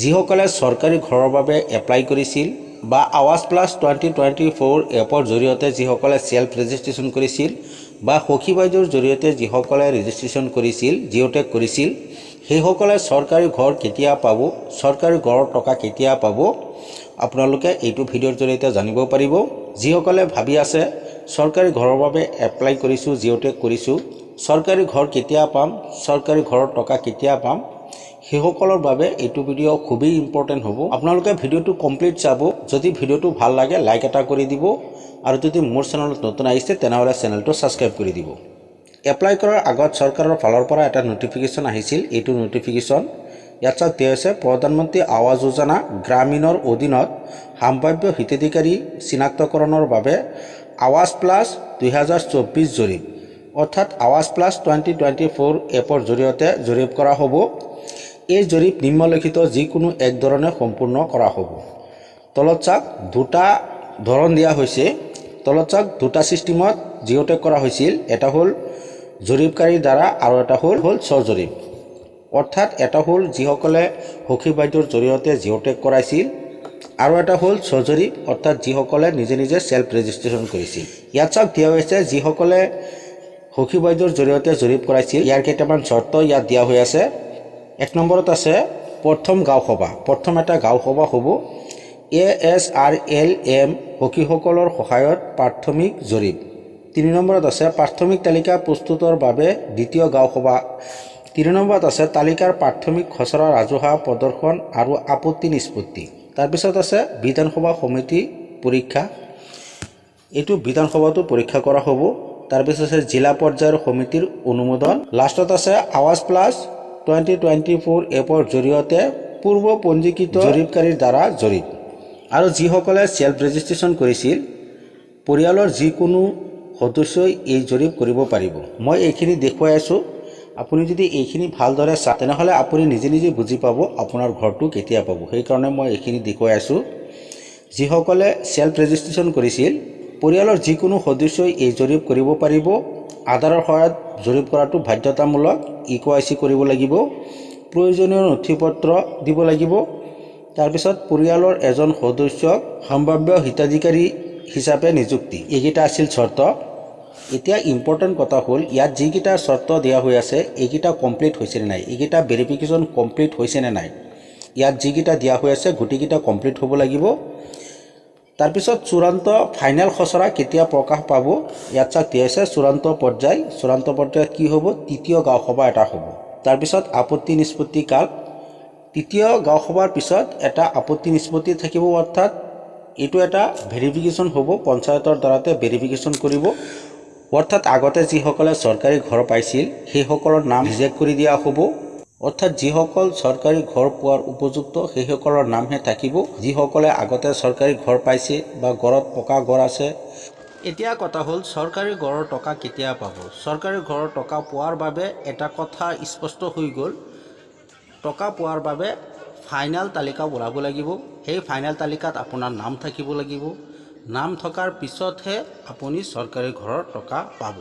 যিসকলে চৰকাৰী ঘৰৰ বাবে এপ্লাই কৰিছিল বা আৱাজ প্লাছ 2024 এপৰ জৰিয়তে যিসকলে সেলফ ৰেজিষ্ট্ৰেশ্যন কৰিছিল বা সখী বাইদেউৰ জৰিয়তে যিসকলে ৰেজিষ্ট্ৰেশ্যন কৰিছিল জিঅ'টেক কৰিছিল সেইসকলে চৰকাৰী ঘৰ কেতিয়া পাব, চৰকাৰী ঘৰৰ টকা কেতিয়া পাব আপোনালোকে এইটো ভিডিঅ'ৰ জৰিয়তে জানিব পাৰিব। যিসকলে ভাবি আছে চৰকাৰী ঘৰৰ বাবে এপ্লাই কৰিছোঁ, জিঅ'টেক কৰিছোঁ, চৰকাৰী ঘৰ কেতিয়া পাম, চৰকাৰী ঘৰৰ টকা কেতিয়া পাম, সেইসকলৰ বাবে এইটো ভিডিঅ' খুবেই ইম্পৰ্টেণ্ট হ'ব। আপোনালোকে ভিডিঅ'টো কমপ্লিট চাব। যদি ভিডিঅ'টো ভাল লাগে লাইক এটা কৰি দিব আৰু যদি মোৰ চেনেলত নতুন আহিছে তেনেহ'লে চেনেলটো ছাবস্ক্ৰাইব কৰি দিব। এপ্লাই কৰাৰ আগত চৰকাৰৰ ফালৰ পৰা এটা নটিফিকেশ্যন আহিছিল। এইটো নটিফিকেশ্যন ইয়াত চাওক দিয়া হৈছে প্ৰধানমন্ত্ৰী আৱাস যোজনা গ্ৰামীণৰ অধীনত সম্ভাৱ্য হিতাধিকাৰী চিনাক্তকৰণৰ বাবে আৱাজ প্লাছ 2024 জৰীপ অৰ্থাৎ আৱাজ প্লাছ 2024 এপৰ জৰিয়তে জৰীপ কৰা হ'ব। এই জৰীপ নিম্নলিখিত যিকোনো এক ধৰণে সম্পূৰ্ণ কৰা হ'ব। তলত চাওক দুটা ধৰণ দিয়া হৈছে। তলত চাওক দুটা ছিষ্টেমত জিঅ'টেক কৰা হৈছিল। এটা হ'ল জৰীপকাৰীৰ দ্বাৰা আৰু এটা হ'ল স্বজৰীপ। অৰ্থাৎ এটা হ'ল যিসকলে সখী বাইদেউৰ জৰিয়তে জিঅ'টেক কৰাইছিল আৰু এটা হ'ল স্বজৰীপ অৰ্থাৎ যিসকলে নিজে নিজে সেলফ ৰেজিষ্ট্ৰেশ্যন কৰিছিল। ইয়াত চাওক দিয়া হৈছে যিসকলে সখী বাইদেউৰ জৰিয়তে জৰীপ কৰাইছিল ইয়াৰ কেইটামান চৰ্ত ইয়াত দিয়া হৈ আছে। এক নম্বৰত আছে প্ৰথম গাঁও সভা। প্ৰথম এটা গাঁও সভা হ'ব। ASRLM সখীসকলৰ সহায়ত প্ৰাথমিক জৰীপ। 3 নম্বৰত আছে প্ৰাথমিক তালিকা প্ৰস্তুতৰ বাবে দ্বিতীয় গাঁও সভা। 3 নম্বৰত আছে তালিকাৰ প্ৰাথমিক খচৰা ৰাজহুৱা প্ৰদৰ্শন আৰু আপত্তি নিষ্পত্তি। তাৰপিছত আছে বিধানসভা সমিতি পৰীক্ষা। এইটো বিধানসভাটো পৰীক্ষা কৰা হ'ব। তাৰপিছত আছে জিলা পৰ্যায়ৰ সমিতিৰ অনুমোদন। লাষ্টত আছে আৱাজ প্লাছ 2024 এপৰ জৰিয়তে পূৰ্ব পঞ্জীকৃত জৰীপকাৰীৰ দ্বাৰা জৰীপ। আৰু যিসকলে সেলফ ৰেজিষ্ট্ৰেশ্যন কৰিছিল পৰিয়ালৰ যিকোনো সদস্যই এই জৰীপ কৰিব পাৰিব। মই এইখিনি দেখুৱাই আছোঁ। আপুনি যদি এইখিনি ভালদৰে চায় তেনেহ'লে আপুনি নিজে নিজে বুজি পাব আপোনাৰ ঘৰটো কেতিয়া পাব। সেইকাৰণে মই এইখিনি দেখুৱাই আছোঁ। যিসকলে সেলফ ৰেজিষ্ট্ৰেশ্যন কৰিছিল পৰিয়ালৰ যিকোনো সদস্যই এই জৰীপ কৰিব পাৰিব। আধাৰৰ সহায়ত জৰীপ কৰাটো বাধ্যতামূলক। EKYC কৰিব লাগিব। প্ৰয়োজনীয় নথিপত্ৰ দিব লাগিব। তাৰপিছত পৰিয়ালৰ এজন সদস্যক সম্ভাৱ্য হিতাধিকাৰী হিচাপে নিযুক্তি। এইকেইটা আছিল চৰ্ত। এতিয়া ইম্পৰ্টেণ্ট কথা হ'ল ইয়াত যিকেইটা চৰ্ত দিয়া হৈ আছে এইকেইটা কমপ্লিট হৈছে নে নাই, এইকেইটা ভেৰিফিকেশ্যন কমপ্লিট হৈছে নে নাই। ইয়াত যিকেইটা দিয়া হৈ আছে গোটেইকেইটা কমপ্লিট হ'ব লাগিব। তাৰপিছত চূড়ান্ত ফাইনেল খচৰা কেতিয়া প্ৰকাশ পাব ইয়াত চাওক দিয়া আছে চূড়ান্ত পৰ্যায়। চূড়ান্ত পৰ্যায়ত কি হ'ব, তৃতীয় গাঁও সভা এটা হ'ব। তাৰপিছত আপত্তি নিষ্পত্তি কাল। তৃতীয় গাঁও সভাৰ পিছত এটা আপত্তি নিষ্পত্তি থাকিব অৰ্থাৎ এইটো এটা ভেৰিফিকেশ্যন হ'ব। পঞ্চায়তৰ দ্বাৰাতে ভেৰিফিকেশ্যন কৰিব। অৰ্থাৎ আগতে যিসকলে চৰকাৰী ঘৰ পাইছিল সেইসকলৰ নাম ৰিজেক্ট কৰি দিয়া হ'ব। অৰ্থাৎ যিসকল চৰকাৰী ঘৰ পোৱাৰ উপযুক্ত সেইসকলৰ নামহে থাকিব। যিসকলে আগতে চৰকাৰী ঘৰ পাইছে বা ঘৰত পকা ঘৰ আছে। এতিয়া কথা হ'ল চৰকাৰী ঘৰৰ টকা কেতিয়া পাব। চৰকাৰী ঘৰৰ টকা পোৱাৰ বাবে এটা কথা স্পষ্ট হৈ গ'ল, টকা পোৱাৰ বাবে ফাইনেল তালিকা ওলাব লাগিব। সেই ফাইনেল তালিকাত আপোনাৰ নাম থাকিব লাগিব। নাম থকাৰ পিছতহে আপুনি চৰকাৰী ঘৰৰ টকা পাব।